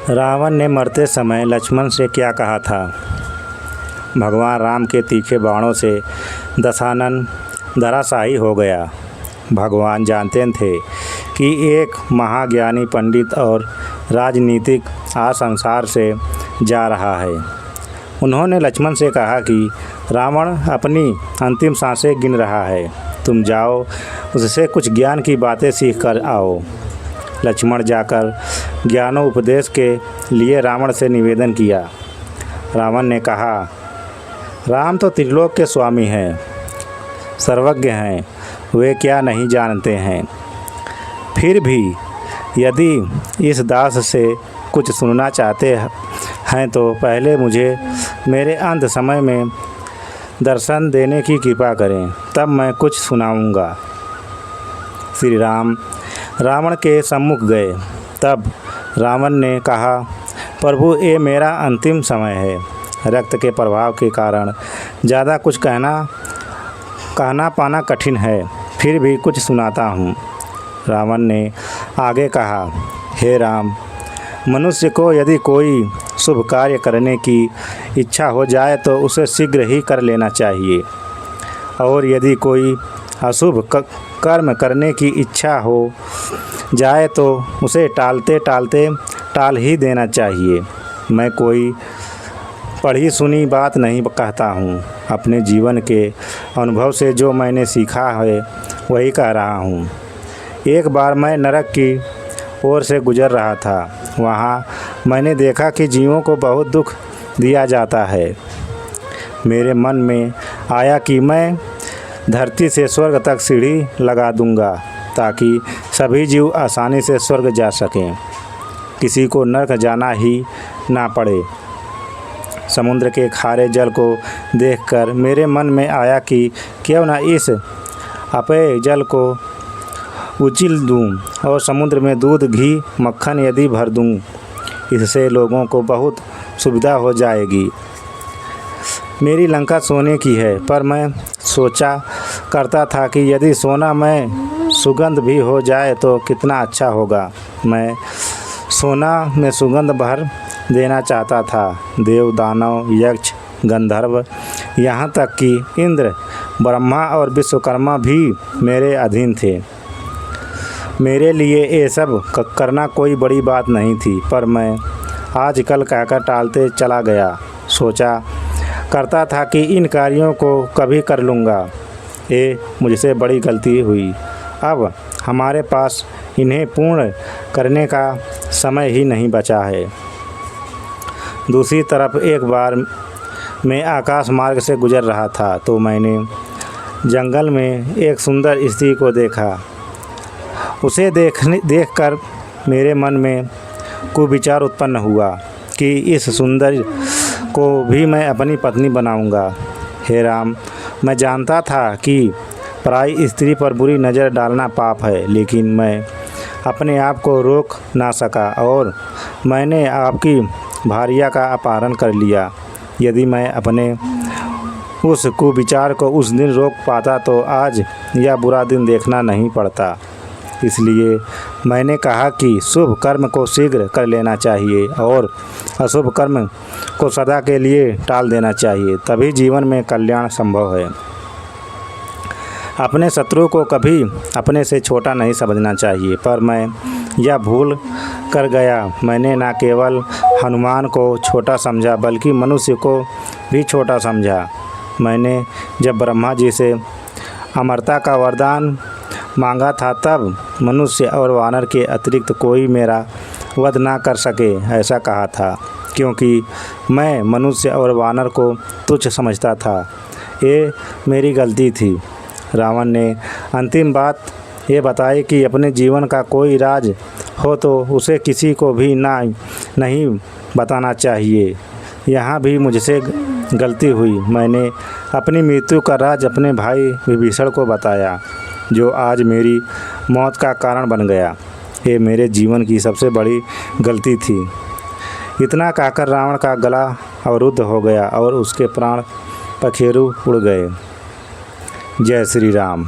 रावण ने मरते समय लक्ष्मण से क्या कहा था? भगवान राम के तीखे बाणों से दशानन धराशायी हो गया। भगवान जानते थे कि एक महाज्ञानी पंडित और राजनीतिक आज संसार से जा रहा है। उन्होंने लक्ष्मण से कहा कि रावण अपनी अंतिम सांसें गिन रहा है, तुम जाओ उससे कुछ ज्ञान की बातें सीख कर आओ। लक्ष्मण जाकर ज्ञानोपदेश के लिए रावण से निवेदन किया। रावण ने कहा, राम तो त्रिलोक के स्वामी हैं, सर्वज्ञ हैं, वे क्या नहीं जानते हैं। फिर भी यदि इस दास से कुछ सुनना चाहते हैं तो पहले मुझे मेरे अंत समय में दर्शन देने की कृपा करें, तब मैं कुछ सुनाऊंगा। श्री राम रावण के सम्मुख गए। तब रावण ने कहा, प्रभु ये मेरा अंतिम समय है। रक्त के प्रभाव के कारण ज़्यादा कुछ कहना पाना कठिन है, फिर भी कुछ सुनाता हूँ। रावण ने आगे कहा, हे राम, मनुष्य को यदि कोई शुभ कार्य करने की इच्छा हो जाए तो उसे शीघ्र ही कर लेना चाहिए, और यदि कोई अशुभ कर्म करने की इच्छा हो जाए तो उसे टाल ही देना चाहिए। मैं कोई पढ़ी सुनी बात नहीं कहता हूँ, अपने जीवन के अनुभव से जो मैंने सीखा है वही कह रहा हूँ। एक बार मैं नरक की ओर से गुजर रहा था। वहाँ मैंने देखा कि जीवों को बहुत दुख दिया जाता है। मेरे मन में आया कि मैं धरती से स्वर्ग तक सीढ़ी लगा दूंगा ताकि सभी जीव आसानी से स्वर्ग जा सकें, किसी को नरक जाना ही ना पड़े। समुद्र के खारे जल को देखकर मेरे मन में आया कि क्यों ना इस अपेय जल को उछिल दूं और समुद्र में दूध, घी, मक्खन यदि भर दूं, इससे लोगों को बहुत सुविधा हो जाएगी। मेरी लंका सोने की है, पर मैं सोचा करता था कि यदि सोना में सुगंध भी हो जाए तो कितना अच्छा होगा। मैं सोना में सुगंध भर देना चाहता था। देव, दानव, यक्ष, गंधर्व, यहाँ तक कि इंद्र, ब्रह्मा और विश्वकर्मा भी मेरे अधीन थे। मेरे लिए ये सब करना कोई बड़ी बात नहीं थी, पर मैं आजकल कहकर टालते चला गया। सोचा करता था कि इन कार्यों को कभी कर लूँगा। ये मुझसे बड़ी गलती हुई। अब हमारे पास इन्हें पूर्ण करने का समय ही नहीं बचा है। दूसरी तरफ एक बार मैं आकाश मार्ग से गुजर रहा था तो मैंने जंगल में एक सुंदर स्त्री को देखा। उसे देखकर मेरे मन में कुविचार उत्पन्न हुआ कि इस सुंदर को भी मैं अपनी पत्नी बनाऊंगा। हे राम, मैं जानता था कि पराई स्त्री पर बुरी नज़र डालना पाप है, लेकिन मैं अपने आप को रोक ना सका और मैंने आपकी भार्या का अपहरण कर लिया। यदि मैं अपने उस कुविचार को उस दिन रोक पाता तो आज यह बुरा दिन देखना नहीं पड़ता। इसलिए मैंने कहा कि शुभ कर्म को शीघ्र कर लेना चाहिए और अशुभ कर्म को सदा के लिए टाल देना चाहिए, तभी जीवन में कल्याण संभव है। अपने शत्रु को कभी अपने से छोटा नहीं समझना चाहिए, पर मैं यह भूल कर गया। मैंने न केवल हनुमान को छोटा समझा बल्कि मनुष्य को भी छोटा समझा। मैंने जब ब्रह्मा जी से अमरता का वरदान मांगा था तब मनुष्य और वानर के अतिरिक्त कोई मेरा वध ना कर सके ऐसा कहा था, क्योंकि मैं मनुष्य और वानर को तुच्छ समझता था। ये मेरी गलती थी। रावण ने अंतिम बात ये बताई कि अपने जीवन का कोई राज हो तो उसे किसी को भी नहीं बताना चाहिए। यहाँ भी मुझसे गलती हुई। मैंने अपनी मृत्यु का राज अपने भाई विभीषण को बताया, जो आज मेरी मौत का कारण बन गया। ये मेरे जीवन की सबसे बड़ी गलती थी। इतना कहकर रावण का गला अवरुद्ध हो गया और उसके प्राण पखेरु उड़ गए। जय श्री राम।